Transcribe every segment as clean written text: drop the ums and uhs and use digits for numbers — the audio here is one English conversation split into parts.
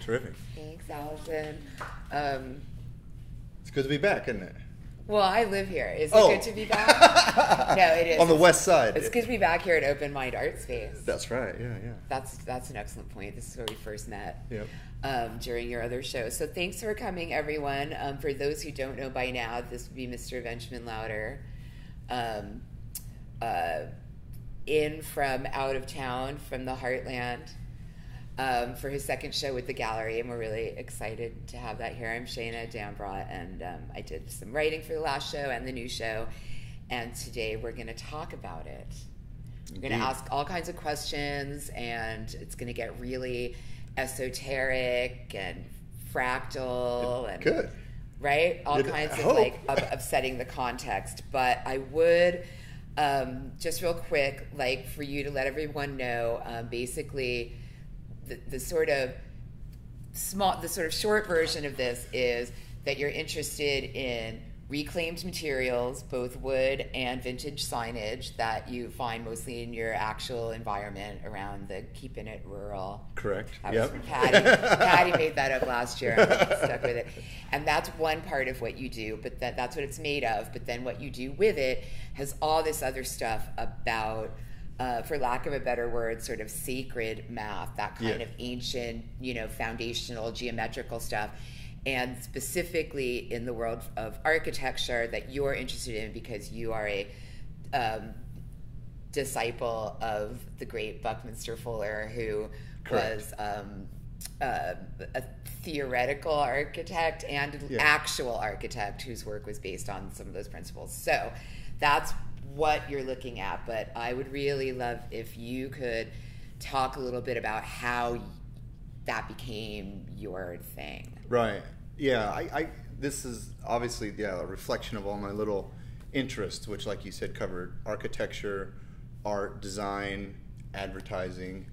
Terrific. Thanks, Allison. It's good to be back, isn't it? Well, I live here. Is it good to be back? No, it is. On the west side. It's good to be back here at Open Mind Art Space. That's right, yeah. That's an excellent point. This is where we first met. Yep. During your other show. So thanks for coming, everyone. For those who don't know by now, this would be Mr. Benjamin Lowder, in from out of town, from the Heartland, for his second show with the gallery, and we're really excited to have that here. I'm Shana Dambrot, and I did some writing for the last show and the new show, and today we're going to talk about it. We're going to ask all kinds of questions, and it's going to get really esoteric and fractal and good, right? All kinds of setting the context. But I would just real quick, like for you to let everyone know, basically the sort of short version of this is that you're interested in reclaimed materials, both wood and vintage signage that you find mostly in your actual environment around the Keeping It Rural. Correct. That was from Patti. Patti made that up last year. I'm stuck with it. And that's one part of what you do, but that's what it's made of. But then what you do with it has all this other stuff about, for lack of a better word, sort of sacred math, that kind of ancient, foundational geometrical stuff. And specifically in the world of architecture that you're interested in because you are a disciple of the great Buckminster Fuller, who was a theoretical architect and actual architect whose work was based on some of those principles. So that's what you're looking at. But I would really love if you could talk a little bit about how that became your thing. Right. Yeah. I this is obviously a reflection of all my little interests, which, like you said, covered architecture, art, design, advertising,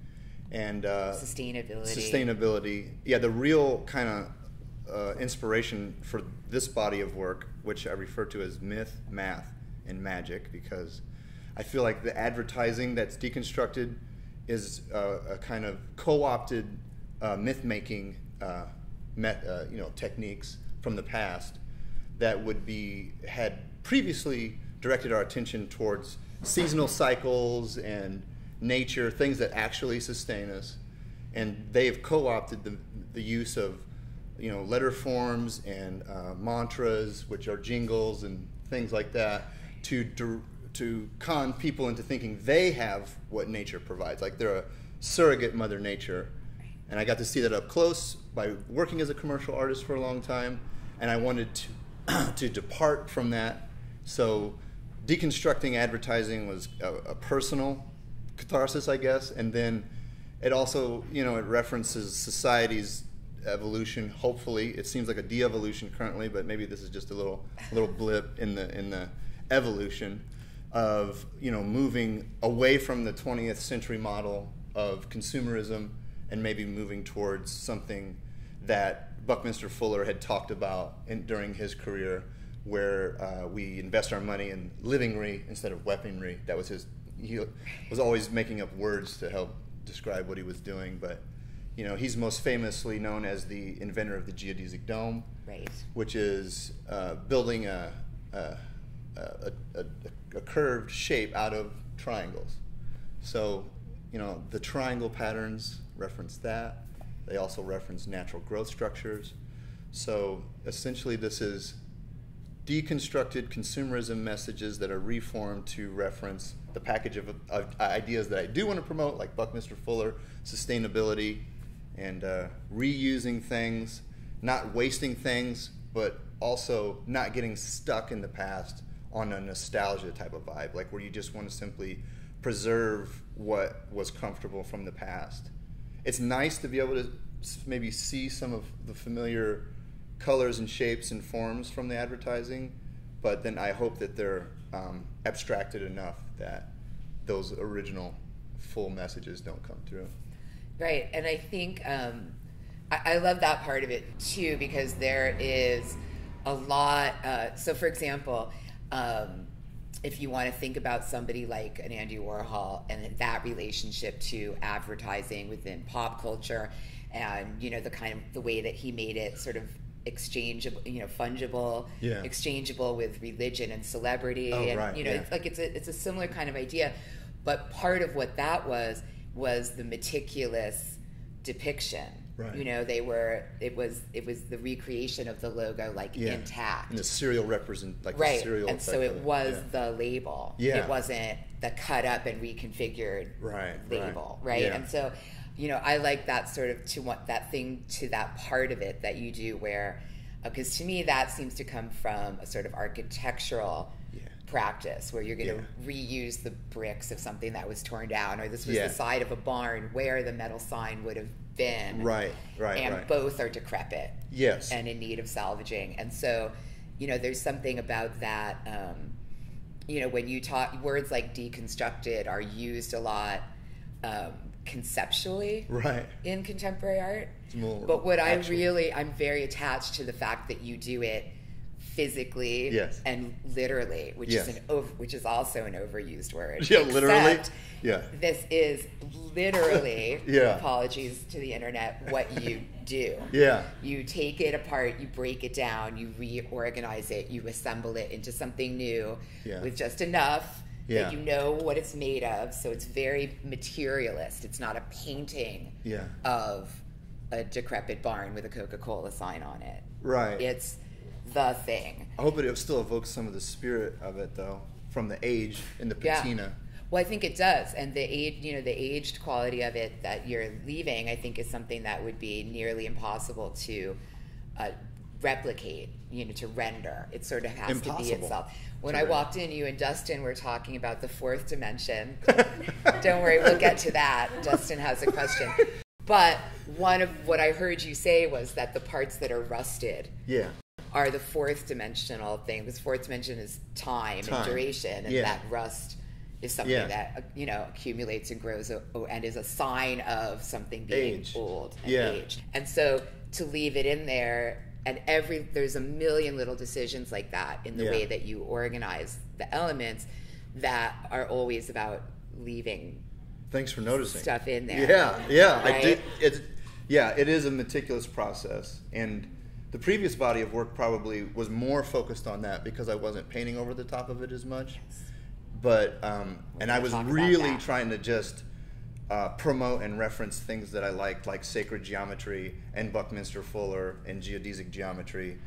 and sustainability. Yeah, the real kind of inspiration for this body of work, which I refer to as myth, math, and magic, because I feel like the advertising that's deconstructed is a kind of co-opted myth-making techniques from the past that had previously directed our attention towards seasonal cycles and nature, things that actually sustain us, and they've co-opted the use of letter forms and mantras, which are jingles and things like that, to con people into thinking they have what nature provides, like they're a surrogate Mother Nature. And I got to see that up close by working as a commercial artist for a long time, and I wanted to depart from that. So deconstructing advertising was a personal catharsis, I guess, and then it also, it references society's evolution. Hopefully, it seems like a de-evolution currently, but maybe this is just a little blip in the evolution of moving away from the 20th century model of consumerism and maybe moving towards something that Buckminster Fuller had talked about during his career, where we invest our money in livingry instead of weaponry. That was he was always making up words to help describe what he was doing, but he's most famously known as the inventor of the geodesic dome, right, which is building a curved shape out of triangles. So the triangle patterns reference that. They also reference natural growth structures. So essentially this is deconstructed consumerism messages that are reformed to reference the package of ideas that I do want to promote, like Buckminster Fuller, sustainability, and reusing things, not wasting things, but also not getting stuck in the past on a nostalgia type of vibe, like where you just want to simply preserve what was comfortable from the past. It's nice to be able to maybe see some of the familiar colors and shapes and forms from the advertising, but then I hope that they're abstracted enough that those original full messages don't come through. Right, and I think I love that part of it too, because there is a lot. So, for example, if you want to think about somebody like an Andy Warhol and that relationship to advertising within pop culture, and the way that he made it sort of exchangeable, fungible, exchangeable with religion and celebrity, it's a similar kind of idea, but part of what that was the meticulous depiction. Right. It was the recreation of the logo, intact. And the serial right. The serial and so it was the label. Yeah. It wasn't the cut up and reconfigured label. Right. Yeah. And so, I like that sort of that part of it that you do where, because to me that seems to come from a sort of architectural practice where you're going to reuse the bricks of something that was torn down, or this was the side of a barn where the metal sign would have been. Right. And both are decrepit. Yes. And in need of salvaging. And so, there's something about that, when you talk, words like deconstructed are used a lot conceptually in contemporary art. But what I'm very attached to the fact that you do it physically and literally, which is also an overused word. Yeah, literally. This is literally, apologies to the internet, what you do. Yeah. You take it apart, you break it down, you reorganize it, you assemble it into something new with just enough that you know what it's made of. So it's very materialist. It's not a painting of a decrepit barn with a Coca-Cola sign on it. Right. It's the thing. I hope it still evokes some of the spirit of it, though, from the age and the patina. Well, I think it does, and the aged quality of it that you're leaving, I think, is something that would be nearly impossible to replicate, to render. It sort of has to be itself. When I walked in, you and Dustin were talking about the fourth dimension. Don't worry, we'll get to that. Dustin has a question. But one of what I heard you say was that the parts that are rusted are the fourth dimensional thing. This fourth dimension is time and duration, and that rust is something that accumulates and grows and is a sign of something being old and aged. And so to leave it in there, and there's a million little decisions like that in the way that you organize the elements that are always about leaving. Thanks for noticing Stuff in there. Yeah, right? I did. It is a meticulous process, and the previous body of work probably was more focused on that because I wasn't painting over the top of it as much. Yes. But and I was really trying to just promote and reference things that I liked, like sacred geometry and Buckminster Fuller and geodesic geometry,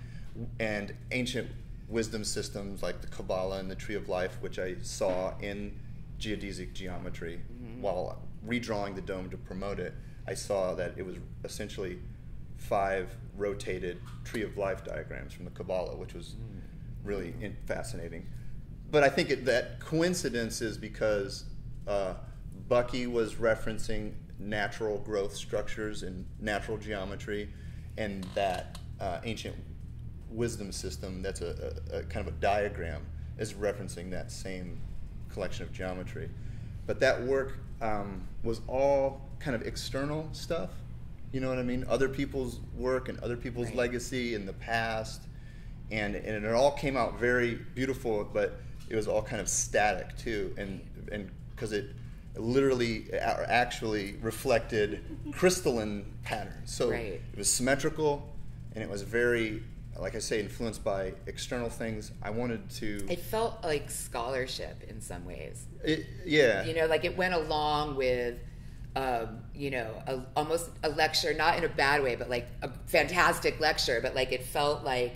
and ancient wisdom systems like the Kabbalah and the Tree of Life, which I saw in geodesic geometry. While redrawing the dome to promote it, I saw that it was essentially 5 rotated Tree of Life diagrams from the Kabbalah, which was really fascinating. But I think that coincidence is because Bucky was referencing natural growth structures and natural geometry, and that ancient wisdom system that's a kind of a diagram is referencing that same collection of geometry. But that work was all kind of external stuff, you know what I mean? Other people's work and other people's legacy in the past, and it all came out very beautiful, but it was all kind of static too, and because it literally actually reflected crystalline patterns. So it was symmetrical, and it was very, like I say, influenced by external things. I wanted to... It felt like scholarship in some ways. Like it went along with, almost a lecture, not in a bad way, but like a fantastic lecture, but like it felt like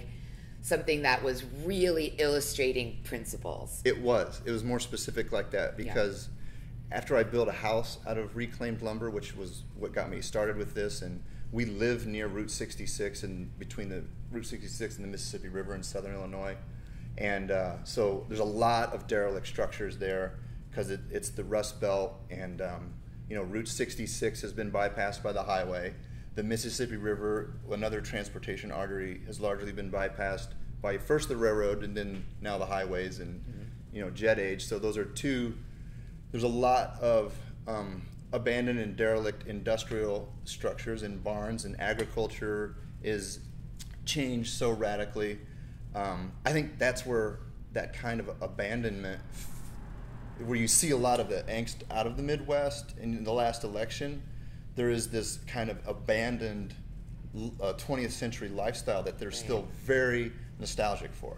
something that was really illustrating principles. It was more specific like that because after I built a house out of reclaimed lumber, which was what got me started with this, and we live near Route 66 and between the Route 66 and the Mississippi River in southern Illinois. And so there's a lot of derelict structures there because it's the Rust Belt, and Route 66 has been bypassed by the highway. The Mississippi River, another transportation artery, has largely been bypassed by first the railroad and then now the highways and jet age. So those are two. There's a lot of abandoned and derelict industrial structures and barns, and agriculture is changed so radically. I think that's where that kind of abandonment, where you see a lot of the angst out of the Midwest in the last election, there is this kind of abandoned 20th century lifestyle that they're still very nostalgic for.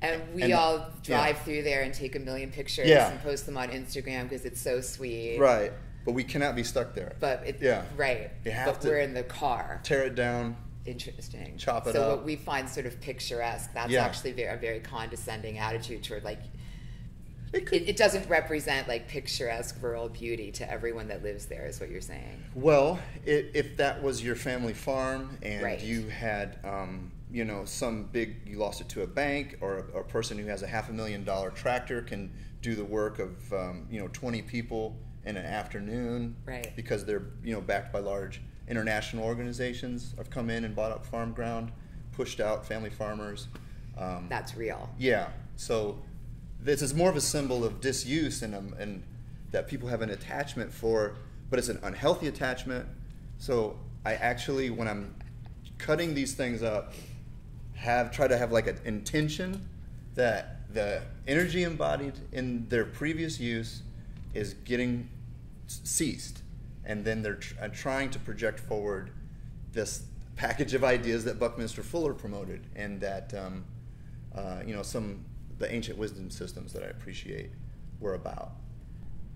And we all drive through there and take a million pictures and post them on Instagram because it's so sweet. Right. But we cannot be stuck there. But right. You have to we're in the car. Tear it down. Interesting. Chop it up. So what we find sort of picturesque, that's actually a very condescending attitude toward, like, it doesn't represent, like, picturesque rural beauty to everyone that lives there, is what you're saying. Well, if that was your family farm and you had, you lost it to a bank, or a person who has a $500,000 tractor can do the work of, 20 people in an afternoon, because they're, backed by large international organizations, have come in and bought up farm ground, pushed out family farmers. That's real. Yeah. So this is more of a symbol of disuse and that people have an attachment for, but it's an unhealthy attachment. So I actually, when I'm cutting these things up, try to have like an intention that the energy embodied in their previous use is getting ceased, and then they're trying to project forward this package of ideas that Buckminster Fuller promoted, and that the ancient wisdom systems that I appreciate were about.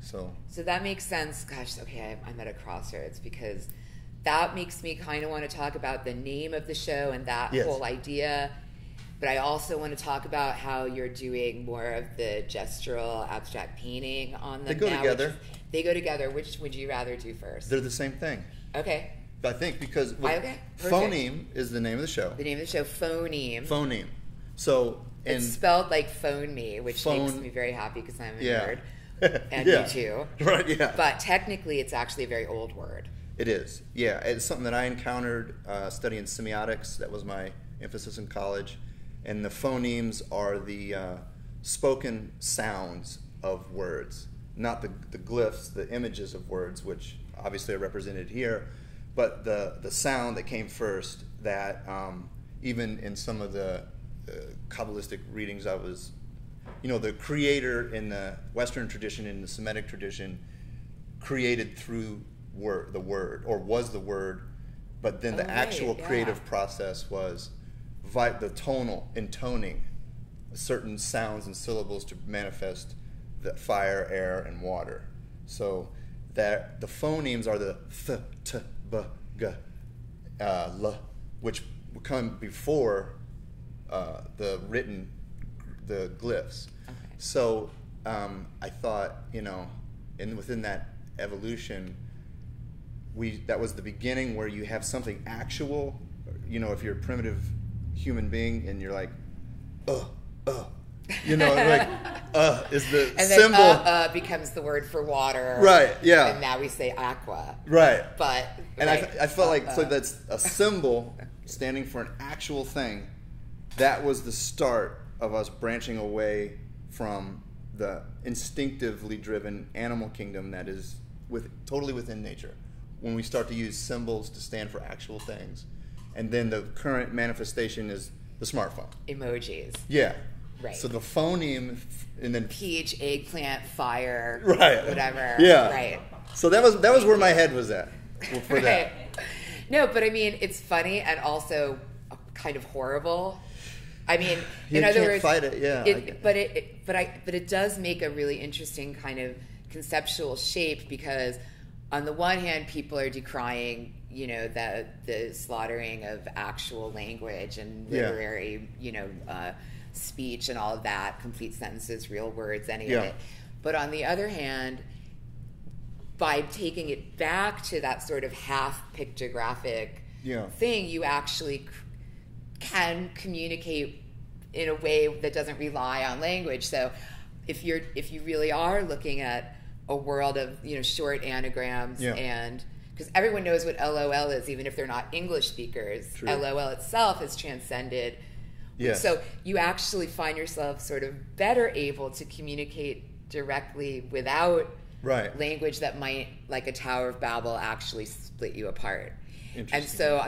So that makes sense. Gosh, okay, I'm at a crossroads, because that makes me kind of want to talk about the name of the show and that whole idea. But I also want to talk about how you're doing more of the gestural abstract painting on them. They go together. They go together. Which would you rather do first? They're the same thing. Okay. I think because Phoneme is the name of the show. The name of the show, Phoneme. Phoneme. So it's spelled like phone me, which makes me very happy because I'm a nerd. And you too. Right, yeah. But technically it's actually a very old word. It is. Yeah. It's something that I encountered studying semiotics. That was my emphasis in college. And the phonemes are the spoken sounds of words, not the glyphs, the images of words, which obviously are represented here, but the sound that came first, that even in some of the Kabbalistic readings I was, the creator in the Western tradition, in the Semitic tradition, created through the word, or was the word, but then the actual creative process was the intoning certain sounds and syllables to manifest the fire, air, and water. So that the phonemes are the th, t, b, g, l, which come before the glyphs. Okay. So I thought, and within that evolution, that was the beginning where you have something actual. If you're a primitive human being and you're like, like, is the and symbol. Then becomes the word for water. Right, yeah. And now we say aqua. Right. But, and I felt like, so that's a symbol standing for an actual thing. That was the start of us branching away from the instinctively driven animal kingdom that is totally within nature. When we start to use symbols to stand for actual things. And then the current manifestation is the smartphone. Emojis. Yeah. Right. So the phoneme, and then peach, eggplant, fire, whatever. Yeah. Right. So that was where my head was at for that. No, but I mean, it's funny and also kind of horrible. I mean, in other words, fight it. Yeah. But it does make a really interesting kind of conceptual shape, because on the one hand, people are decrying, the slaughtering of actual language and literary, speech and all of that, complete sentences, real words, any of it. But on the other hand, by taking it back to that sort of half pictographic thing, you actually can communicate in a way that doesn't rely on language. So if you really are looking at a world of short anagrams, and because everyone knows what LOL is, even if they're not English speakers. True. LOL itself has transcended. Yes. So you actually find yourself sort of better able to communicate directly without language that might, like a Tower of Babel, actually split you apart. And so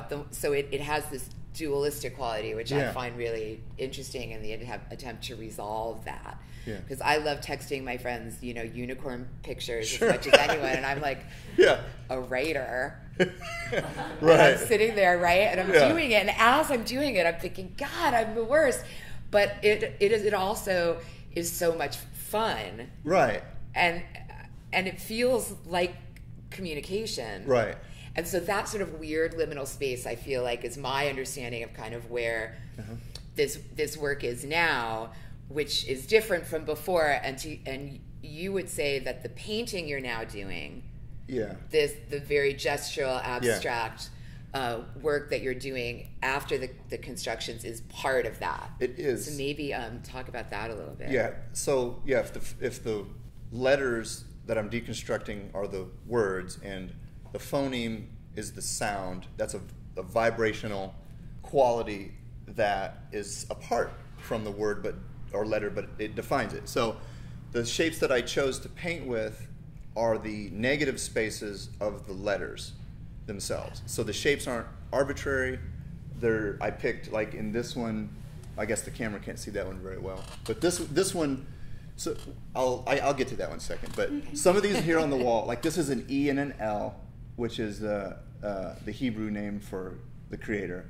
it has this dualistic quality, which I find really interesting, and the attempt to resolve that. Because I love texting my friends, you know, unicorn pictures as much as anyone, and I'm like a writer. And I'm sitting there, right, and I'm doing it, and as I'm doing it, I'm thinking, God, I'm the worst. But it also is so much fun, right? And it feels like communication, right? And so that sort of weird liminal space, I feel like, is my understanding of kind of where this work is now, which is different from before. And you would say that the painting you're now doing, the very gestural, abstract work that you're doing after the constructions is part of that. It is. So maybe talk about that a little bit. Yeah. So if the letters that I'm deconstructing are the words, and the phoneme is the sound, that's a vibrational quality that is apart from the word or letter, but it defines it. So the shapes that I chose to paint with are the negative spaces of the letters themselves. So the shapes aren't arbitrary. I picked, like in this one, I guess the camera can't see that one very well, but this one, so I'll get to that one in a second. But some of these here on the wall, like this is an E and an L, which is the Hebrew name for the creator.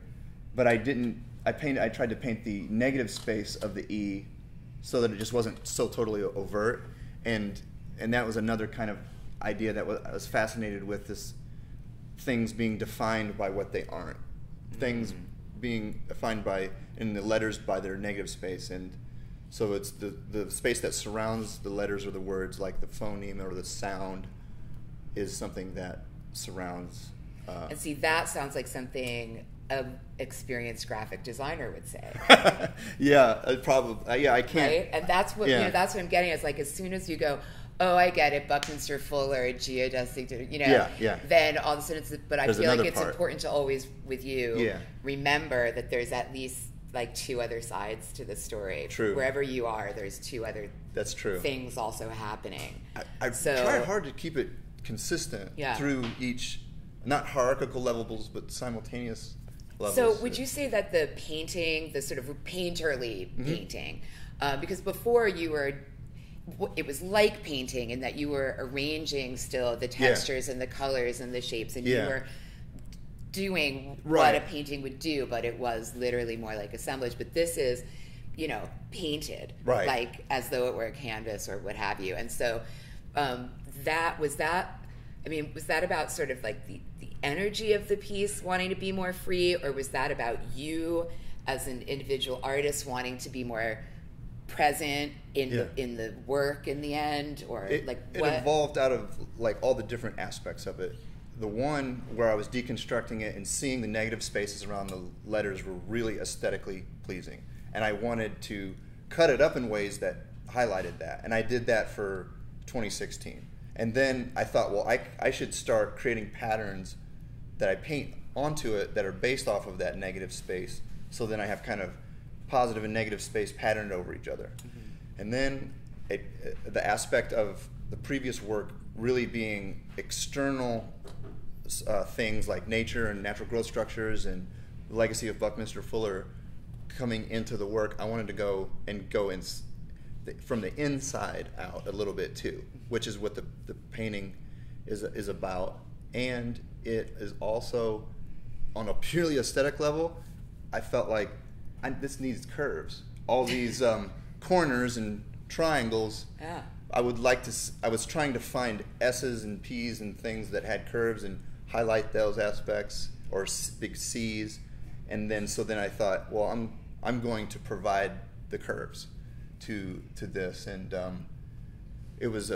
But I tried to paint the negative space of the E so that it just wasn't so totally overt. And that was another kind of idea that I was fascinated with, this things being defined by what they aren't. Things being defined in the letters by their negative space. And so it's the space that surrounds the letters or the words, like the phoneme or the sound, is something that surrounds. And see, that sounds like something an experienced graphic designer would say. Probably. I can't. Right? And that's what that's what I'm getting. It's like, as soon as you go, oh, I get it, Buckminster Fuller, geodesic, then all of a sudden but I feel like it's important to always, with you, remember that there's at least like two other sides to the story. True. Wherever you are, there's two other things also happening. I've tried hard to keep it consistent through each, not hierarchical levels, but simultaneous levels. So would you say that the painting, the sort of painterly painting, because before it was like painting in that you were arranging still the textures and the colors and the shapes, and you were doing what a painting would do, but it was literally more like assemblage. But this is, painted, like as though it were a canvas or what have you. And so was that about sort of like the energy of the piece wanting to be more free, or was that about you as an individual artist wanting to be more present in the work in the end, or what? It evolved out of like all the different aspects of it. The one where I was deconstructing it and seeing the negative spaces around the letters were really aesthetically pleasing, and I wanted to cut it up in ways that highlighted that, and I did that for 2016. And then I thought, well, I should start creating patterns that I paint onto it that are based off of that negative space, so then I have kind of positive and negative space patterned over each other. And then the aspect of the previous work really being external things like nature and natural growth structures and the legacy of Buckminster Fuller coming into the work, I wanted to go in from the inside out a little bit too, which is what the painting is about. And it is also, on a purely aesthetic level, I felt like this needs curves. All these corners and triangles. Yeah. I was trying to find S's and P's and things that had curves and highlight those aspects, or big C's, and then I thought, well, I'm going to provide the curves to this, and it was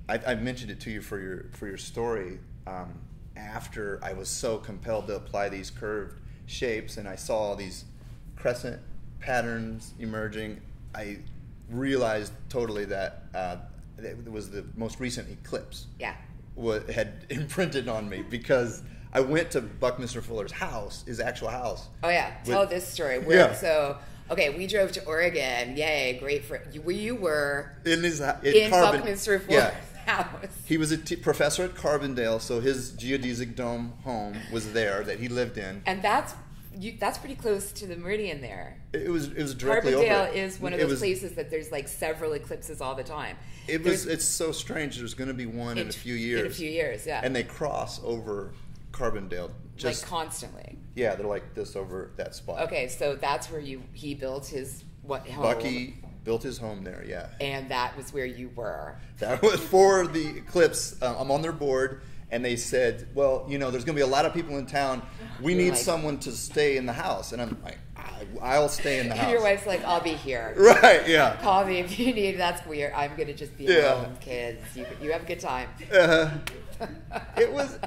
I mentioned it to you for your story after I was so compelled to apply these curved shapes, and I saw all these crescent patterns emerging. I realized totally that it was the most recent eclipse. What had imprinted on me, because I went to Buckminster Fuller's house, his actual house. Oh yeah, tell this story. So, okay, we drove to Oregon. Yay, great for you. You were in Buckminster Fuller's house. He was a professor at Carbondale, so his geodesic dome home was there that he lived in. And that's that's pretty close to the meridian there. It was directly over. Carbondale is one of those places that there's like several eclipses all the time. It's so strange. There's going to be one in a few years. In a few years, yeah. And they cross over Carbondale like constantly. Yeah, they're like this over that spot. Okay, so that's where he built his home. Bucky built his home there, yeah. And that was where you were. That was for the eclipse. I'm on their board, and they said, well, there's going to be a lot of people in town. We need someone to stay in the house. And I'm like, I'll stay in the house. Your wife's like, I'll be here. Right, yeah. Call me if you need. That's weird. I'm going to just be home, kids. You have a good time. It was...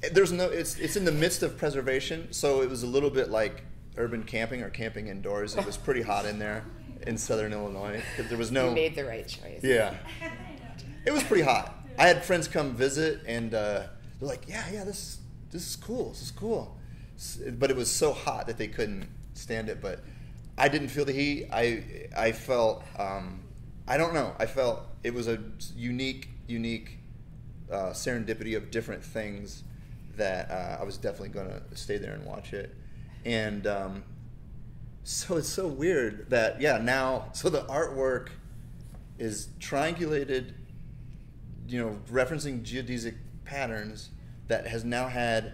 It's in the midst of preservation, so it was a little bit like urban camping or camping indoors. It was pretty hot in there in southern Illinois because there was no... You made the right choice. Yeah. It was pretty hot. I had friends come visit, and they're like, yeah, this is cool. This is cool. But it was so hot that they couldn't stand it. But I didn't feel the heat. I felt... I don't know. I felt it was a unique serendipity of different things that I was definitely going to stay there and watch it. And so it's so weird that, so the artwork is triangulated, referencing geodesic patterns that has now had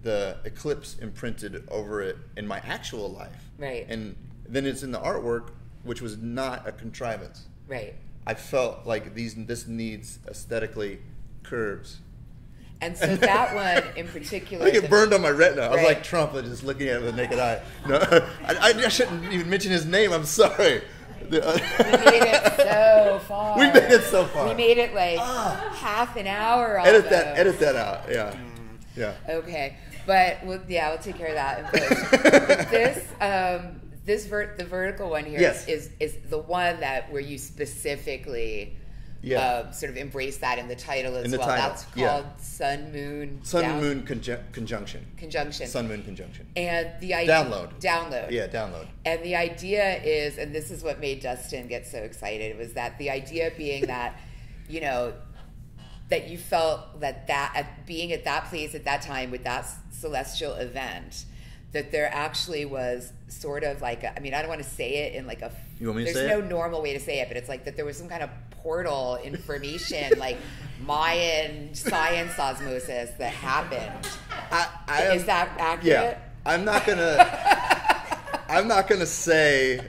the eclipse imprinted over it in my actual life. Right. And then it's in the artwork, which was not a contrivance. Right. I felt like this needs aesthetically curves. And so that one in particular... I think it burned on my retina. I was like Trump, just looking at it with the naked eye. No, I shouldn't even mention his name. I'm sorry. We made it so far. We made it so far. We made it like half an hour. Edit that out. Yeah. Yeah. Okay. But we'll take care of that in post. But the vertical one here is the one where you specifically... sort of embrace that in the title as well. That's called Sun Moon Conjunction. Sun Moon Conjunction. And the idea... Download. Yeah, download. And the idea is, and this is what made Dustin get so excited, was that the idea being that, that you felt that being at that place at that time with that celestial event, that there actually was sort of like I don't want to say it in like a... You want me to say it? There's no normal way to say it, but it's like that there was some kind of portal information, like Mayan science osmosis that happened. Is that accurate? Yeah. I'm not gonna say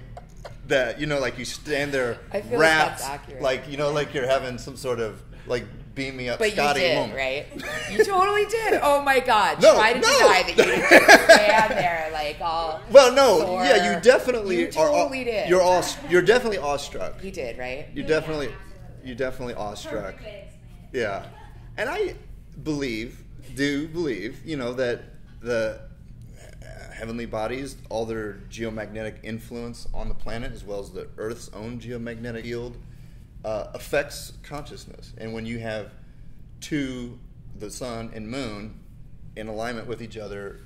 that, like you stand there wrapped, like, like you're having some sort of like beam me up Scotty moment. Right? You totally did. Oh my God. Try to deny that you didn't just stand there like all... Well, no. Yeah, you definitely... You totally did. You're definitely awestruck. You did, right? You're definitely awestruck. Yeah. And I do believe, that the heavenly bodies, all their geomagnetic influence on the planet, as well as the Earth's own geomagnetic field, affects consciousness. And when you have the sun and moon in alignment with each other,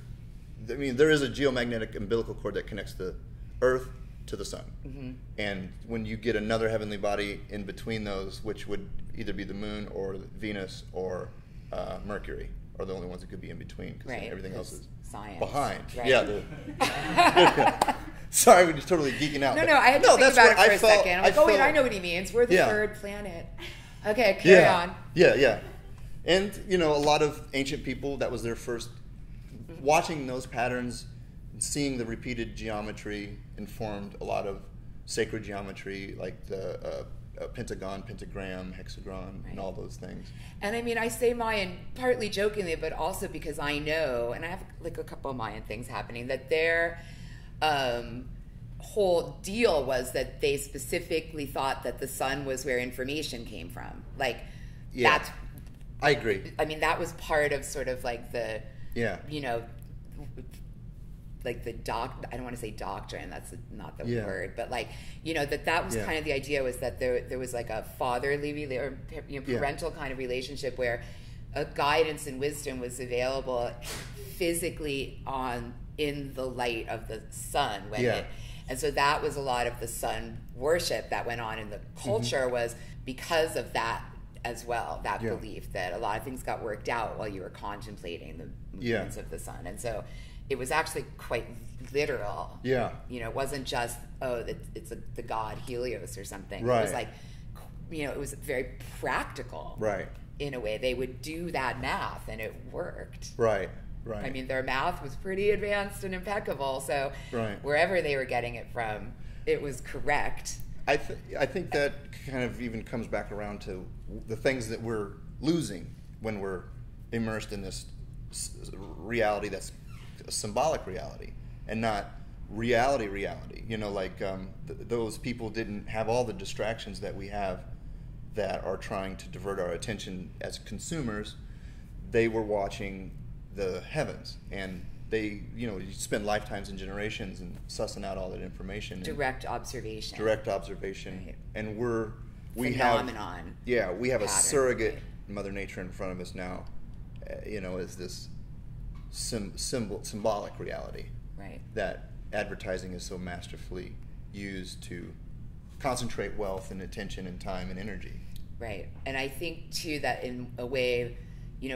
there is a geomagnetic umbilical cord that connects the Earth to the sun. Mm-hmm. And when you get another heavenly body in between those, which would either be the moon or Venus or Mercury, are the only ones that could be in between, because everything else is science behind. Right. Yeah. Sorry, we're just totally geeking out. No, I had to think about it for a second. I'm like, I know what he means. We're the third planet. Okay, carry on. Yeah. And, a lot of ancient people, that was their first... Watching those patterns, seeing the repeated geometry informed a lot of sacred geometry, like the pentagon, pentagram, hexagon, and all those things. And I say Mayan partly jokingly, but also because I know, and I have like a couple of Mayan things happening, that their whole deal was that they specifically thought that the sun was where information came from. Like, that's... I agree. That was part of sort of like the... Yeah. Like the I don't want to say doctrine, that's not the word, but like, that was kind of the idea, was that there was like a fatherly or parental kind of relationship where a guidance and wisdom was available physically in the light of the sun and so that was a lot of the sun worship that went on in the culture, was because of that as well, that belief that a lot of things got worked out while you were contemplating the movements of the sun. And so it was actually quite literal. Yeah. It wasn't just, it's the god Helios or something. Right. It was like, it was very practical. Right. In a way, they would do that math, and it worked. Right. Right. I mean, their math was pretty advanced and impeccable, so wherever they were getting it from, it was correct. I think that kind of even comes back around to the things that we're losing when we're immersed in this reality that's a symbolic reality and not reality. Those people didn't have all the distractions that we have that are trying to divert our attention as consumers. They were watching the heavens, and they, you spend lifetimes and generations and sussing out all that information. Direct observation. Right. And we Phenomenon. We have pattern, a surrogate Mother Nature in front of us now, as this symbolic reality. Right. That advertising is so masterfully used to concentrate wealth and attention and time and energy. Right. And I think, too, that in a way,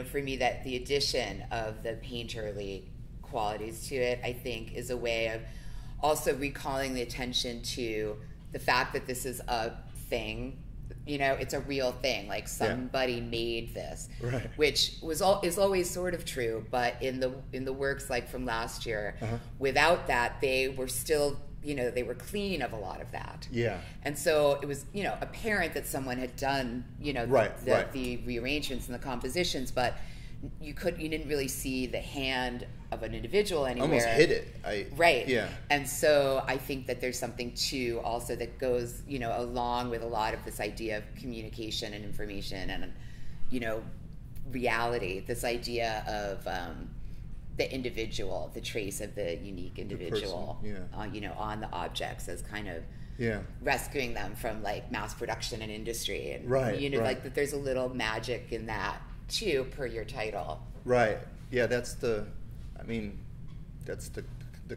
for me, that the addition of the painterly qualities to it, I think, is a way of also recalling the attention to the fact that this is a thing. It's a real thing. Like, somebody made this, right. Which is always sort of true. But in the works like from last year, without that, they were still, they were clean of a lot of that. Yeah. And so it was, apparent that someone had done, the rearrangements and the compositions, but you didn't really see the hand of an individual anywhere. Almost hid it. Right. Yeah. And so I think that there's something too also that goes, along with a lot of this idea of communication and information and, reality. This idea of the individual, the trace of the unique individual, on the objects as kind of rescuing them from like mass production and industry, and like that. There's a little magic in that too, per your title. Right. Yeah. That's the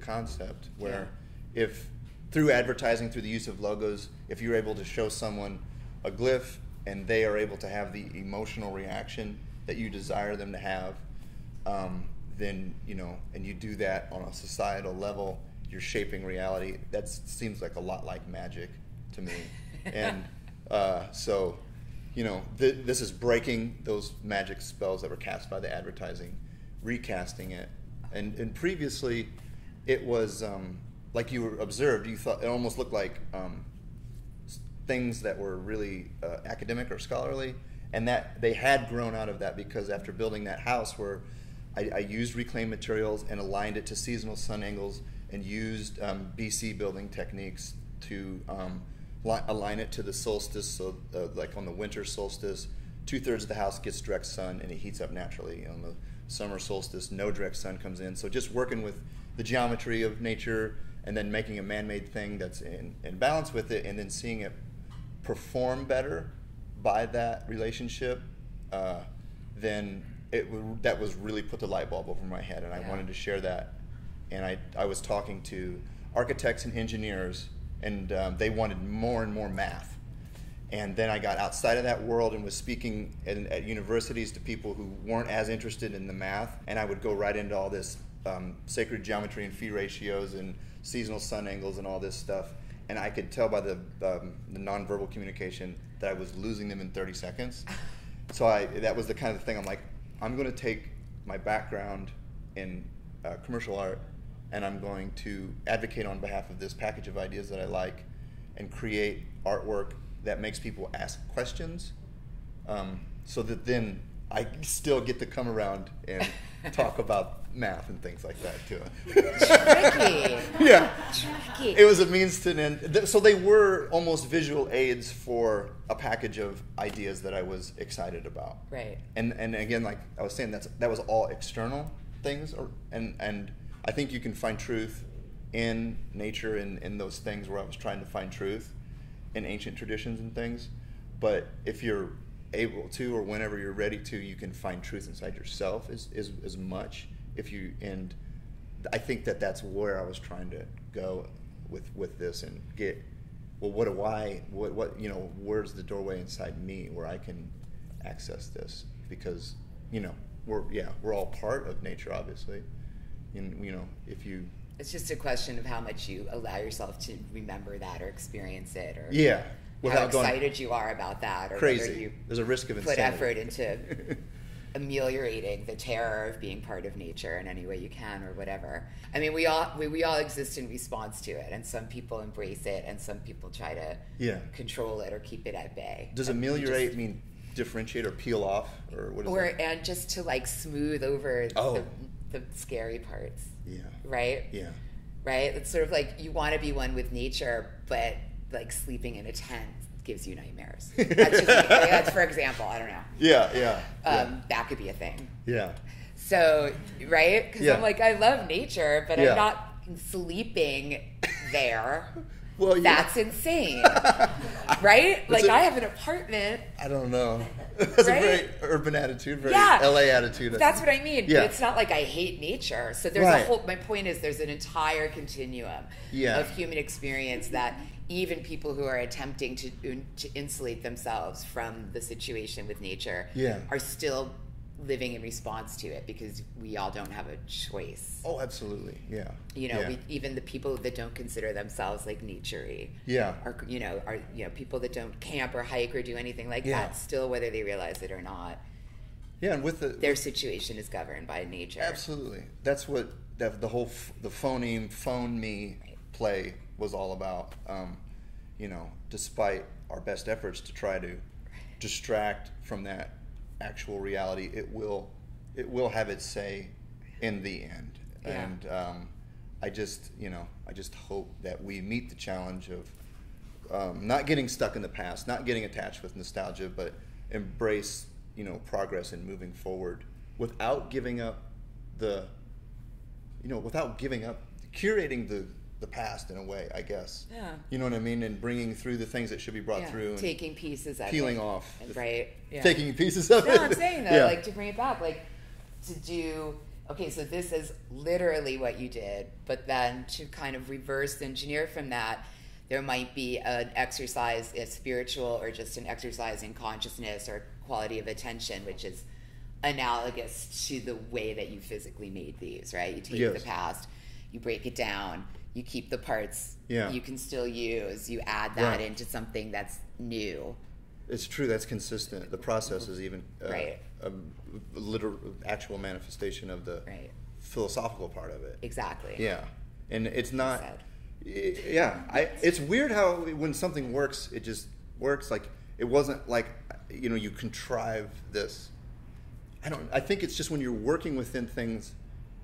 concept where if through advertising, through the use of logos, if you're able to show someone a glyph and they are able to have the emotional reaction that you desire them to have, then, and you do that on a societal level, you're shaping reality. That seems like a lot like magic to me. And so, this is breaking those magic spells that were cast by the advertising, recasting it. And previously, it was, like you observed, you thought it almost looked like things that were really academic or scholarly, and that they had grown out of that because after building that house where I used reclaimed materials and aligned it to seasonal sun angles and used BC building techniques to align it to the solstice. So like on the winter solstice, 2/3 of the house gets direct sun and it heats up naturally. On the summer solstice, no direct sun comes in. So just working with the geometry of nature and then making a man-made thing that's in balance with it, and then seeing it perform better by that relationship, then that was really put the light bulb over my head, and I wanted to share that. And I was talking to architects and engineers, and they wanted more and more math. And then I got outside of that world and was speaking at universities to people who weren't as interested in the math, and I would go right into all this sacred geometry and phi ratios and seasonal sun angles and all this stuff. And I could tell by the nonverbal communication that I was losing them in 30 seconds. So that was the kind of thing I'm like, I'm going to take my background in commercial art, and I'm going to advocate on behalf of this package of ideas that I like and create artwork that makes people ask questions, so that then I still get to come around and talk about math and things like that too. Tricky. Yeah. Tricky. It was a means to an end. So they were almost visual aids for a package of ideas that I was excited about. Right. And again, like I was saying, that was all external things, and I think you can find truth in nature and in those things where I was trying to find truth in ancient traditions and things. But if you're able to, or whenever you're ready to, you can find truth inside yourself as much. And I think that's where I was trying to go with this, and get, well, where's the doorway inside me where I can access this? Because we're all part of nature, obviously, you know, if you... It's just a question of how much you allow yourself to remember that or experience it, or Yeah. how excited you are about that, or crazy. whether you There's a risk of put insanity. effort into ameliorating the terror of being part of nature in any way you can, or whatever. I mean, we all exist in response to it, and some people embrace it, and some people try to control it or keep it at bay. Does ameliorate mean differentiate or peel off, or what is that? And just to like smooth over the scary parts. Yeah. Right? Yeah. Right? It's sort of like you want to be one with nature, but like sleeping in a tent gives you nightmares. That's, that's for example. I don't know. Yeah. That could be a thing. Yeah. So, right? Because I'm like, I love nature, but I'm not sleeping there. Well, that's insane. Right? Like, I have an apartment. I don't know. That's a very urban attitude, very LA attitude. That's what I mean. Yeah. But it's not like I hate nature. So there's a whole, my point is there's an entire continuum of human experience that even people who are attempting to insulate themselves from the situation with nature are still living in response to it, because we all don't have a choice. Oh, absolutely. Yeah. You know, even the people that don't consider themselves like nature-y, are people that don't camp or hike or do anything like that, still, whether they realize it or not. Yeah, and with their situation is governed by nature. Absolutely. That's what the whole the Phoneme play was all about. You know, despite our best efforts to try to distract from that actual reality, it will have its say in the end. And I just hope that we meet the challenge of not getting stuck in the past, not getting attached with nostalgia, but embrace, you know, progress and moving forward without giving up curating the past in a way, I guess. Yeah. You know what I mean? And bringing through the things that should be brought through. And taking pieces of it. Peeling off. Right. Yeah. Taking pieces of it. No, I'm saying though, like to bring it back, like to do, okay, so this is literally what you did, but then to kind of reverse engineer from that, there might be an exercise, a spiritual or just an exercise in consciousness or quality of attention, which is analogous to the way that you physically made these, right? You take the past, you break it down, you keep the parts you can still use, you add that into something that's new. It's true, that's consistent. The process is even a literal, actual manifestation of the philosophical part of it. Exactly. Yeah. And it's not... it's weird how when something works, it just works. Like, it wasn't like, you know, you contrive this. I think it's just when you're working within things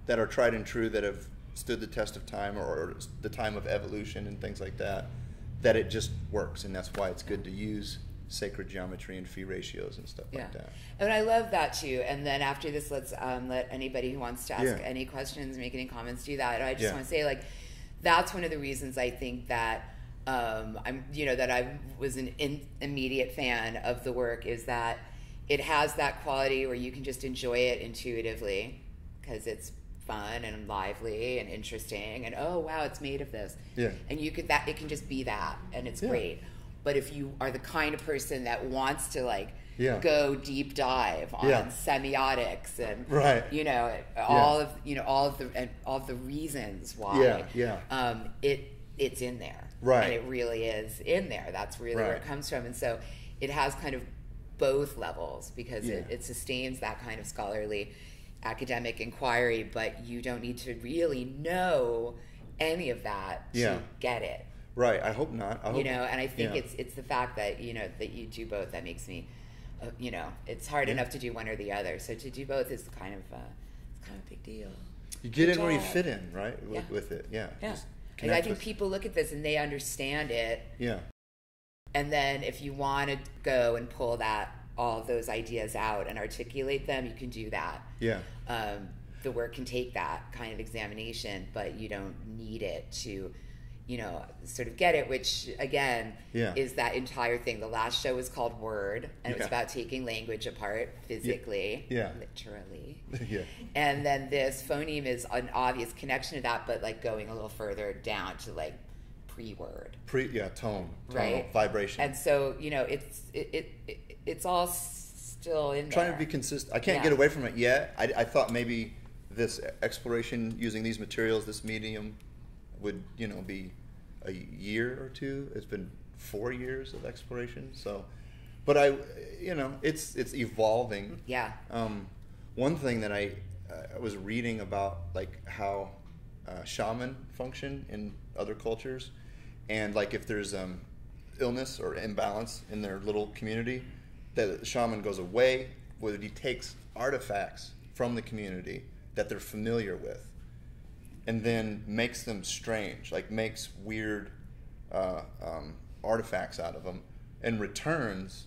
that are tried and true, that have stood the test of time or the time of evolution and things like that, that it just works. And that's why it's good to use sacred geometry and phi ratios and stuff like that. And I love that too. And then after this, let's let anybody who wants to ask any questions, make any comments, do that. I just want to say, like, that's one of the reasons I think that that I was an immediate fan of the work, is that it has that quality where you can just enjoy it intuitively because it's fun and lively and interesting, and oh wow, it's made of this. And you could it can just be that, and it's great. But if you are the kind of person that wants to go deep dive on semiotics and all of the reasons why it's in there, and it really is in there. That's really where it comes from. And so it has kind of both levels, because it sustains that kind of scholarly academic inquiry, but you don't need to really know any of that to get it. Right. I hope not. And I think it's the fact that that you do both that makes me, it's hard enough to do one or the other. So to do both is kind of a big deal. You get in where you fit in, right? With it. Yeah. And I think people look at this and they understand it. Yeah. And then if you want to go and pull all of those ideas out and articulate them, you can do that. Yeah. The work can take that kind of examination, but you don't need it to, sort of get it, which again is that entire thing. The last show was called Word, and it was about taking language apart physically, literally. And then this Phoneme is an obvious connection to that, but like going a little further down to like pre-word. Tone, vibration. And so, it's all still in there. Trying to be consistent. I can't get away from it yet. I thought maybe this exploration using these materials, this medium, would be a year or two. It's been 4 years of exploration. So, but it's evolving. Yeah. One thing that I was reading about, like how shaman function in other cultures, and like if there's illness or imbalance in their little community, that the shaman goes away, where he takes artifacts from the community that they're familiar with, and then makes them strange, like makes weird artifacts out of them, and returns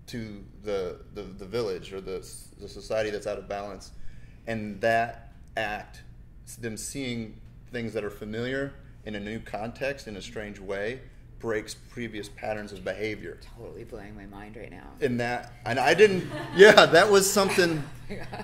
to the village or the society that's out of balance. And that act, them seeing things that are familiar in a new context in a strange way, breaks previous patterns of behavior. Totally blowing my mind right now. And I didn't. Yeah, that was something.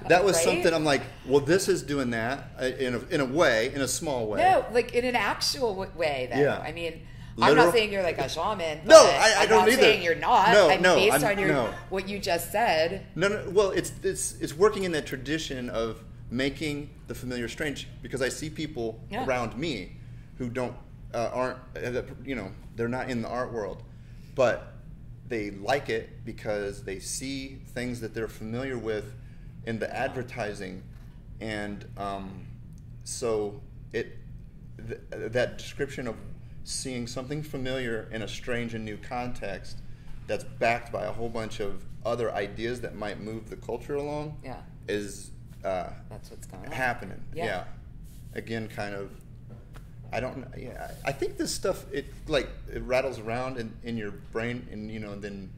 That was something. I'm like, well, this is doing that in a way, in a small way. No, like in an actual way, though. Yeah. I mean, Literal? I'm not saying you're like a shaman. No, I don't I'm not either. saying you're not. Based on what you just said. No. Well, it's working in that tradition of making the familiar strange, because I see people around me who aren't, they're not in the art world, but they like it because they see things that they're familiar with in the advertising, and so that description of seeing something familiar in a strange and new context that's backed by a whole bunch of other ideas that might move the culture along is that's what's going on happening. Yeah. Again, kind of. I don't know. Yeah, I think this stuff it rattles around in your brain, and then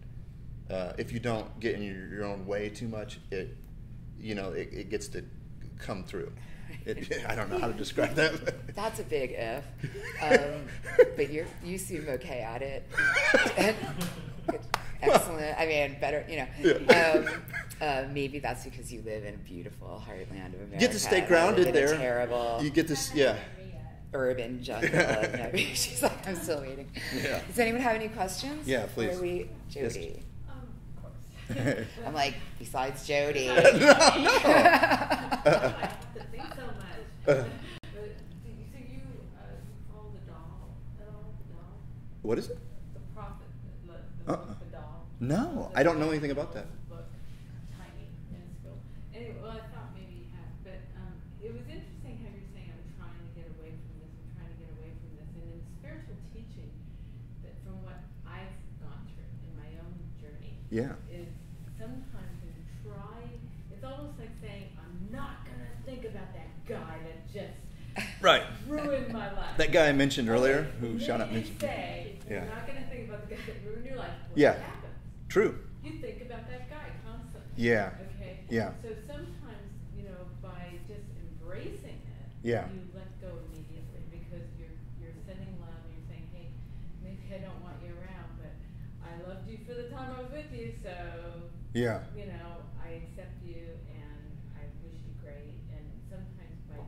if you don't get in your own way too much, it gets to come through. I don't know how to describe that. That's a big if, but you seem okay at it. Excellent. I mean, better. Maybe that's because you live in a beautiful heartland of America. You get to stay grounded there. Terrible. You get this. Yeah. Urban jungle. She's like, I'm still waiting. Yeah. Does anyone have any questions? Yeah, please. Jody. Of course. I'm like, besides Jody. I have to think so much. So you follow the doll at all? The doll? What is it? The prophet, the doll. No, I don't know anything about that. Book, tiny, minuscule. Anyway, well, I thought maybe you had, but it was interesting how you're saying I'm trying to get away from this, and in spiritual teaching, that from what I've gone through in my own journey, is sometimes when you try, it's almost like saying, I'm not going to think about that guy that just ruined my life. That guy I mentioned earlier, who Shana mentioned. You're not going to think about the guy that ruined your life. What happens? True. You think about that guy constantly. Yeah. Okay? Yeah. So sometimes, by just embracing it, Yeah. you let go immediately because you're sending love and you're saying, hey, maybe I don't want you around, but I loved you for the time I was with you, so I accept you and I wish you great. And sometimes by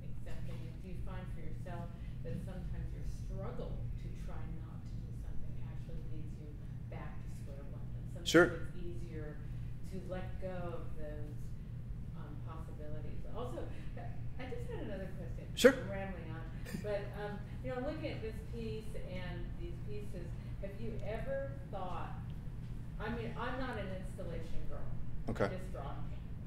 accepting it, do you find for yourself that sometimes your struggle to try not to do something actually leads you back to square one? And sometimes it's easier to let go of those possibilities. Also, I just had another question. Sure. I'm rambling on. But, I'm looking at this piece and these pieces. Have you ever thought, I'm not an installation girl. Okay. I just draw.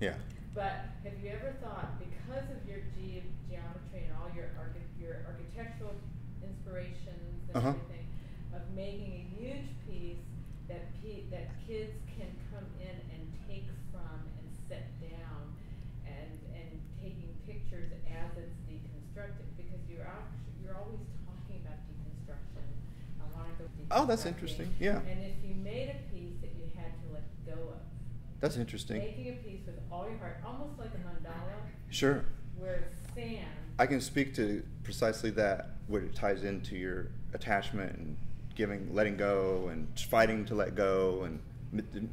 Yeah. But have you ever thought, because of your geometry and all your architectural inspirations and everything, of making a huge piece that kids can come in and take from and set down, and taking pictures as it's deconstructed, because you're always talking about deconstruction. I want to go deconstructing. Oh, that's interesting. Yeah. And if you made a piece that you had to let go of. That's interesting. Making a piece with all your heart, almost like a mandala. Sure. Where it's sand. I can speak to precisely that, where it ties into your attachment and letting go, and fighting to let go, and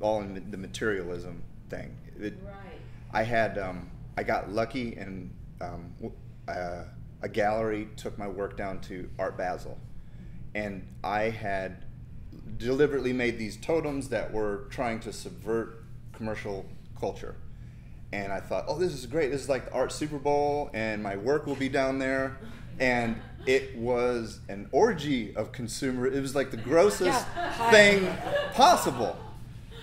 all in the materialism thing. Right. I got lucky, and a gallery took my work down to Art Basel, and I had deliberately made these totems that were trying to subvert commercial culture, And I thought, oh, this is great. This is like the art Super Bowl, and my work will be down there. And it was an orgy of consumer. It was like the grossest thing possible.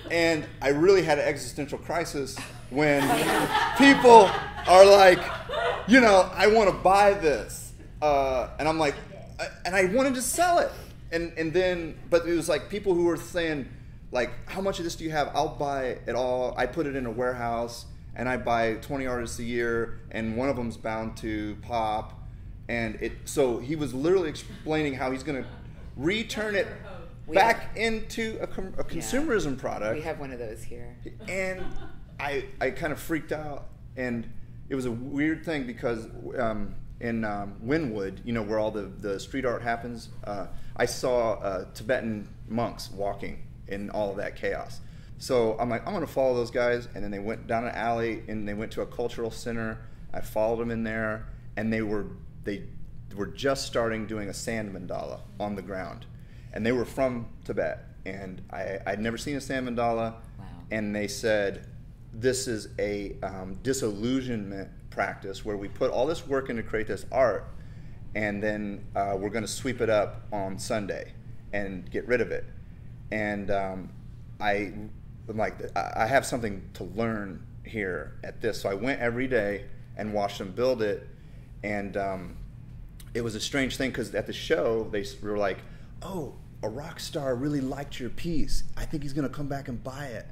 And I really had an existential crisis when people are like, you know, I want to buy this. And I'm like, and I wanted to sell it. And then, but it was like people who were saying, like, how much of this do you have? I'll buy it all. I put it in a warehouse, and I buy 20 artists a year, and one of them's bound to pop. And so he was literally explaining how he's going to return it back into a consumerism product. We have one of those here. And I kind of freaked out. And it was a weird thing because in Wynwood, you know, where all the street art happens, I saw Tibetan monks walking in all of that chaos. So I'm like, I'm going to follow those guys. And then they went down an alley and they went to a cultural center. I followed them in there, and they were just starting doing a sand mandala on the ground. And they were from Tibet. And I'd never seen a sand mandala. Wow. And they said, this is a disillusionment practice where we put all this work in to create this art, and then we're going to sweep it up on Sunday and get rid of it. And I'm like, I have something to learn here at this. So I went every day and watched them build it. And it was a strange thing because at the show, they were like, oh, a rock star really liked your piece. I think he's going to come back and buy it.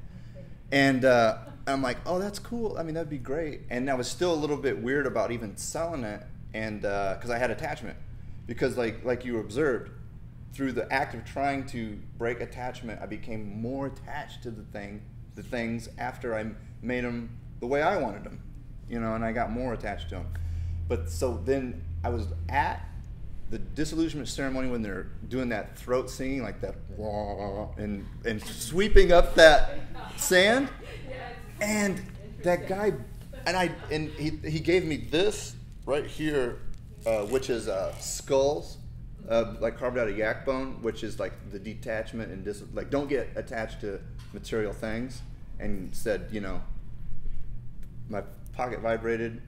And I'm like, oh, that's cool. I mean, that'd be great. And I was still a little bit weird about even selling it, and because I had attachment. Because like you observed, through the act of trying to break attachment, I became more attached to the things after I made them the way I wanted them, you know, and I got more attached to them. But so then I was at the disillusionment ceremony when they're doing that throat singing, like that, and sweeping up that sand, and that guy, and he gave me this right here, which is skulls, like carved out of yak bone, which is like the detachment and like don't get attached to material things, and said, you know, my pocket vibrated.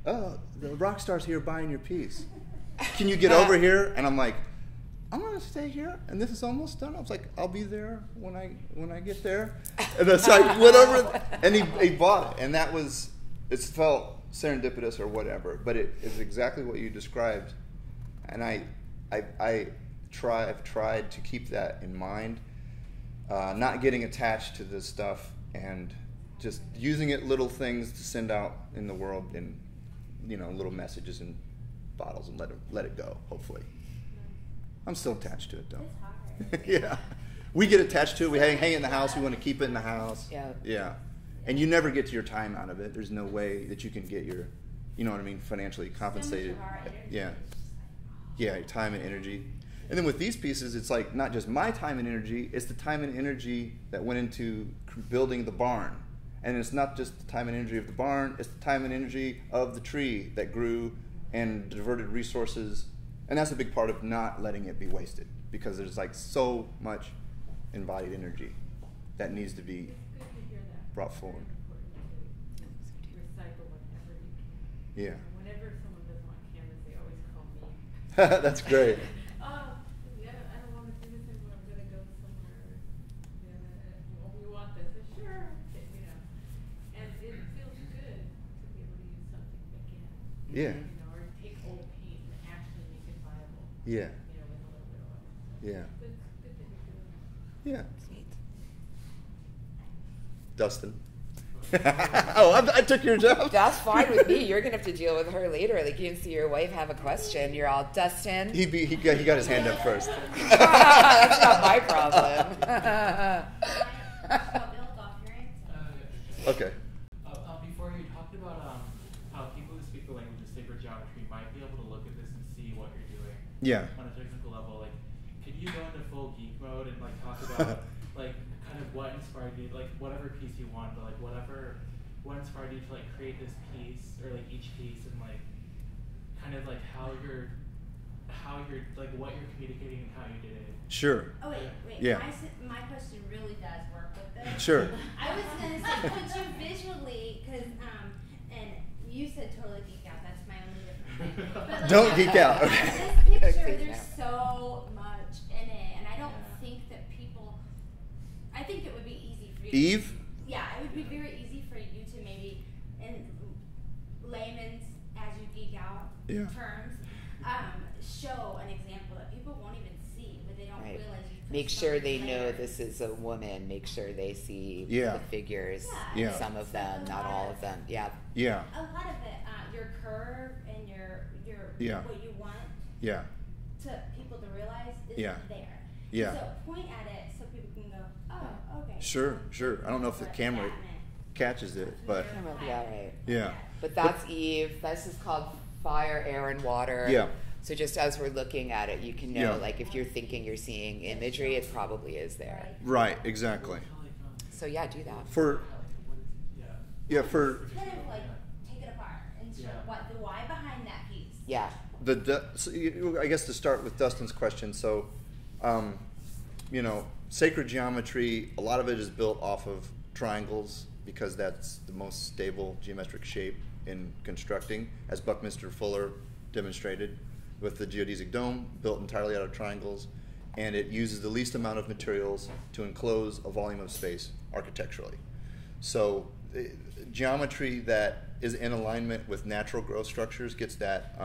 Oh, the rock star's here buying your piece. Can you get over here? And I'm like, I'm gonna stay here, and this is almost done. I was like, I'll be there when I get there. And it's like whatever. And he bought it, and that was, it felt serendipitous or whatever, but it is exactly what you described. And I've tried to keep that in mind, not getting attached to this stuff, and just using it little things to send out in the world, in, you know, little messages and bottles, and let it go, hopefully. I'm still attached to it, though. It's hard. Yeah. We get attached to it. We hang it in the house. We want to keep it in the house. Yeah. Yeah. And you never get to your time out of it. There's no way that you can get your, you know what I mean, financially compensated. Yeah. Yeah, your time and energy. And then with these pieces, it's like not just my time and energy, it's the time and energy that went into building the barn. And it's not just the time and energy of the barn, it's the time and energy of the tree that grew and diverted resources. And that's a big part of not letting it be wasted, because there's like so much embodied energy that needs to be brought forward. Recycle whenever you can. Yeah. Whenever someone doesn't want canvas, they always call me. That's great. Oh, yeah, I don't want to do this anymore. I'm going to go somewhere. Yeah, well, we want this. Sure. You know. And it feels good to be able to use something again. Yeah. You know, or take old paint and actually make it viable. Yeah. You know, with a little bit of oil. Yeah. Good that you're doing that. Yeah. Sweet. Dustin. Oh, I took your job. That's fine with me. You're gonna have to deal with her later. Like, you can see your wife have a question. You're all, Dustin. He got his hand up first. That's not my problem. Okay. Before you talked about how people who speak the language of sacred geometry might be able to look at this and see what you're doing. Yeah. On a technical level, like, could you go into full geek mode and like talk about like kind of what inspired you, like whatever piece you want, but like what inspired you to like create this piece or like each piece, and like kind of like how you're like what you're communicating and how you did it. Sure. Oh wait. Yeah. My question really does work with this. Sure. I was gonna say, could you visually, because But, like, Don't geek out. Okay. This picture, Okay, there's now. so much in it, and I don't think that people. I think it would be easy for you. Eve? Yeah, it would be very easy for you to maybe, in layman's, as you geek out Yeah. terms, show an example that people won't even see, but they don't Right. realize. You put Make so sure many they know layers. this is a woman. Make sure they see Yeah. the figures. Yeah. Some of them, not all of them. Yeah. Yeah. A lot of it, your curve and your Yeah. what you want Yeah. to people to realize is Yeah. there. Yeah. So point at it so people can go, oh, okay. Sure, sure. I don't know if the What camera that meant. catches it, but Yeah, right. yeah. But that's Eve. This is called Fire, Air, and Water. Yeah. So just as we're looking at it, you can know, Yeah. like, if you're thinking you're seeing imagery, it probably is there. Right, exactly. So yeah, do that. For yeah, for Kind of like take it apart and show what the why behind that piece. Yeah. I guess to start with Dustin's question, so sacred geometry, a lot of it is built off of triangles because that's the most stable geometric shape in constructing, as Buckminster Fuller demonstrated with the geodesic dome, built entirely out of triangles, and it uses the least amount of materials to enclose a volume of space architecturally. So geometry that is in alignment with natural growth structures gets that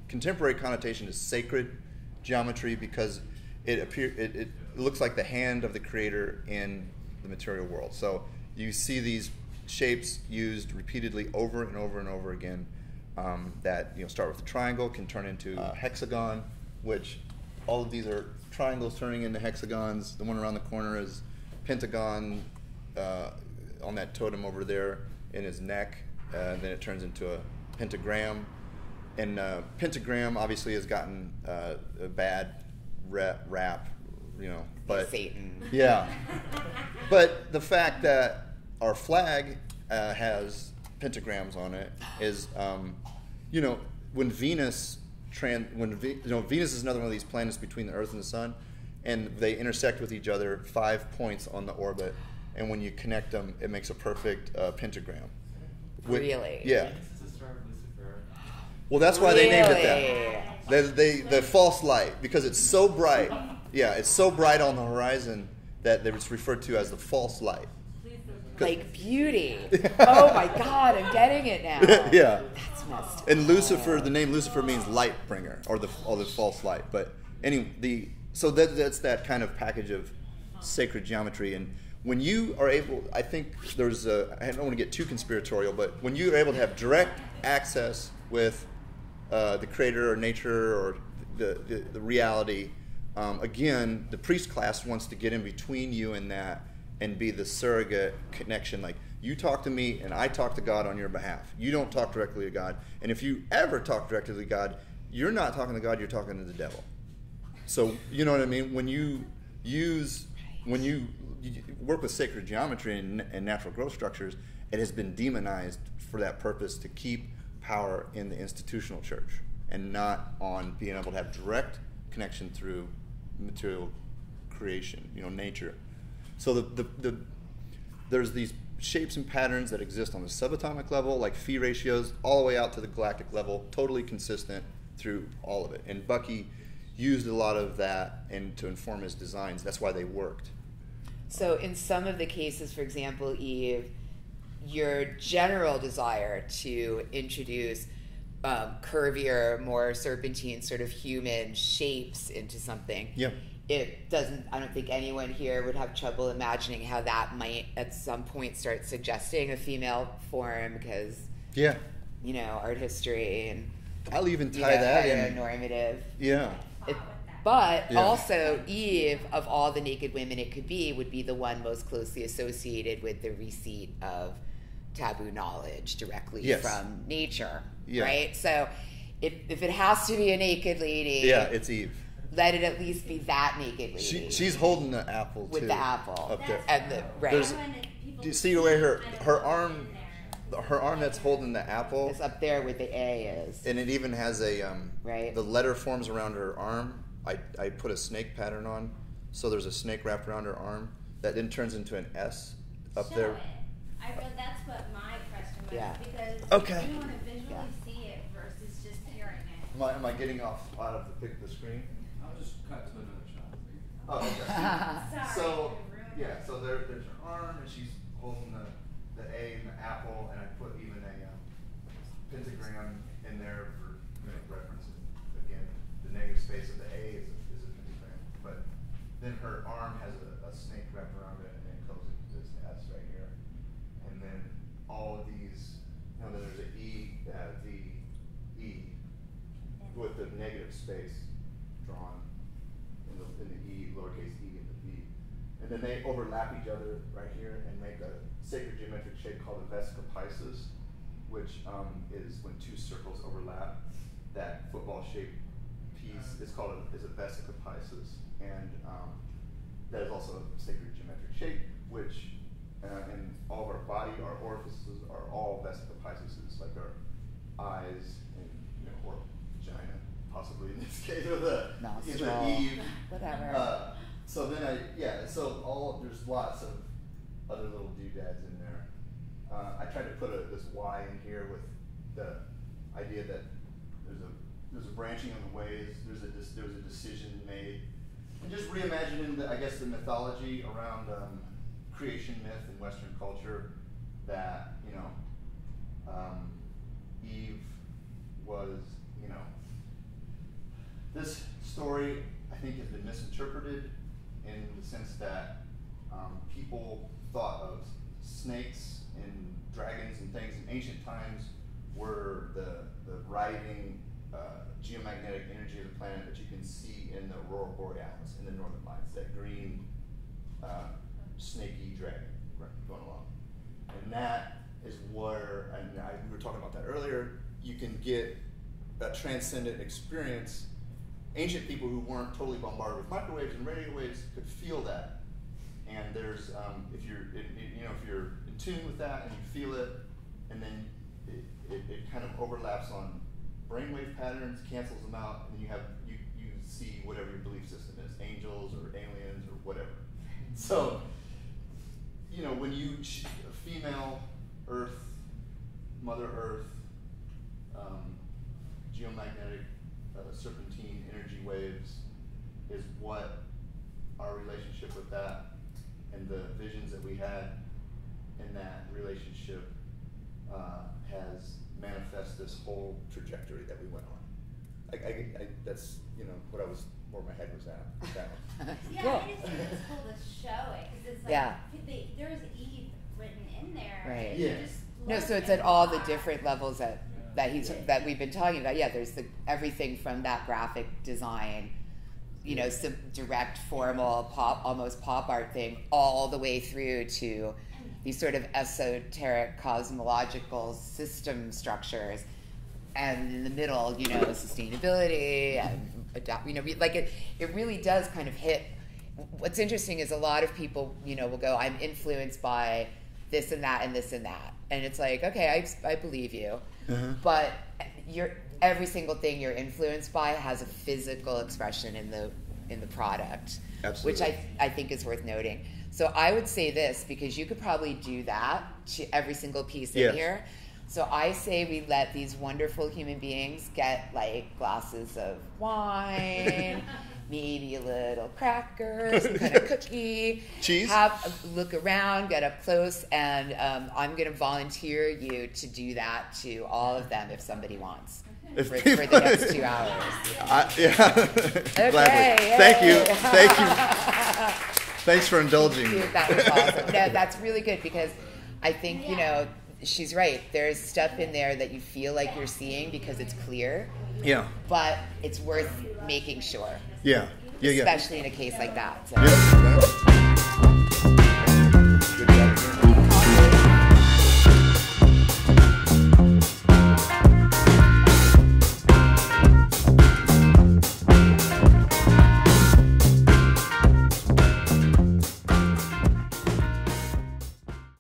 contemporary connotation is sacred geometry because it looks like the hand of the creator in the material world. So you see these shapes used repeatedly over and over and over again that start with a triangle, can turn into a hexagon, which all of these are triangles turning into hexagons. The one around the corner is pentagon on that totem over there in his neck, and then it turns into a pentagram. And pentagram obviously has gotten a bad rap, but Satan. yeah. But the fact that our flag has pentagrams on it is, when Venus Venus is another one of these planets between the Earth and the Sun, and they intersect with each other 5 points on the orbit, and when you connect them, it makes a perfect pentagram. Really? Yeah. This is the star of Lucifer. Well, that's why they named it Really? that. The false light, because it's so bright. Yeah, it's so bright on the horizon that it's referred to as the false light. Like beauty. Oh my God, I'm getting it now. Yeah. That's messed up. And Lucifer, the name Lucifer means light bringer, or the false light. But anyway, so that's that kind of package of sacred geometry. And when you are able, I think I don't want to get too conspiratorial, but when you are able to have direct access with the creator or nature or the reality, again, the priest class wants to get in between you and that and be the surrogate connection. Like, you talk to me and I talk to God on your behalf. You don't talk directly to God. And if you ever talk directly to God, you're not talking to God, you're talking to the devil. So, you know what I mean? When you work with sacred geometry and natural growth structures, it has been demonized for that purpose, to keep power in the institutional church and not on being able to have direct connection through material creation, nature. So there's these shapes and patterns that exist on the subatomic level, like phi ratios, all the way out to the galactic level, totally consistent through all of it. And Bucky used a lot of that to inform his designs. That's why they worked. So in some of the cases, for example, Eve, your general desire to introduce curvier, more serpentine, sort of human shapes into something. Yeah. It doesn't, I don't think anyone here would have trouble imagining how that might at some point start suggesting a female form, because, Yeah. Art history and I'll even tie that in. heteronormative. Yeah. But Yeah. also, Eve, of all the naked women it could be, would be the one most closely associated with the receipt of taboo knowledge directly Yes. from nature, Yeah. right? So if it has to be a naked lady, Yeah, it's Eve. let it at least be that naked lady. She's holding the apple, with too. the apple. Up there. And the, right. There's- Do you see where her arm that's holding the apple, It's up there where the A is. and it even has Right. the letter forms around her arm. I put a snake pattern on, so there's a snake wrapped around her arm that then turns into an S up Show there. it. That's what my question was. Yeah. Because Okay. you want to visually Yeah. see it versus Am I getting off out of the screen? I'll just cut to another shot. Oh, okay. Sorry. So, yeah, so there's her arm, and she's holding the A and the apple, and I put even a pentagram in there for reference. And again, the negative space of the A is a pentagram. But then her arm has a snake wrapped around it, and then it goes into this S right here. And then all of these, then there's an E, V, E, with the negative space drawn in the E, lowercase e, and the V. And then they overlap each other right here and make a sacred geometric shape called a vesica Pisces, which is when two circles overlap. That football-shaped piece is called a vesica Pisces, and that is also a sacred geometric shape, which in all of our body, our orifices are all vesica Pisces, like our eyes and or vagina, possibly in this case, or the Eve. Whatever. So then there's lots of other little doodads in there. I tried to put this Y in here with the idea that there's a branching of the ways. There was a decision made, and just reimagining the mythology around creation myth in Western culture, that Eve was this story I think has been misinterpreted in the sense that people thought of snakes and dragons and things in ancient times were the writhing geomagnetic energy of the planet that you can see in the aurora borealis in the northern lights, that green snaky dragon going along. And that is where, we were talking about that earlier, you can get a transcendent experience. Ancient people who weren't totally bombarded with microwaves and radio waves could feel that. And there's, if you're in tune with that and you feel it, and then it kind of overlaps on brainwave patterns, cancels them out, and then you see whatever your belief system is, angels or aliens or whatever. So, when you female Earth, Mother Earth, geomagnetic serpentine energy waves is what our relationship with that and the visions that we had in that relationship has manifest this whole trajectory that we went on. That's what I was where my head was at with that one. Yeah, Cool. I just think it's cool to show it because it's like there's Eve written in there. Right. Yeah. No, so it's at all the different levels that we've been talking about. Yeah, there's everything from that graphic design, some direct, formal, almost pop art thing, all the way through to these sort of esoteric cosmological system structures, and in the middle, sustainability and it really does kind of hit. What's interesting is a lot of people, will go, I'm influenced by this and that and this and that, and it's like, okay, I believe you, but every single thing you're influenced by has a physical expression in the product. Absolutely. Which I think is worth noting. So I would say this, because you could probably do that to every single piece in here. So I say we let these wonderful human beings get like glasses of wine, maybe a little crackers, some kind of cookie, cheese, look around, get up close, and I'm going to volunteer you to do that to all of them if somebody wants. For the next 2 hours. Okay, gladly. Thank you. Thanks for indulging me. That was awesome. No, that's really good, because I think, she's right. There's stuff in there that you feel like you're seeing because it's clear. Yeah. But it's worth making sure. Yeah. Especially in a case like that. So. Yeah.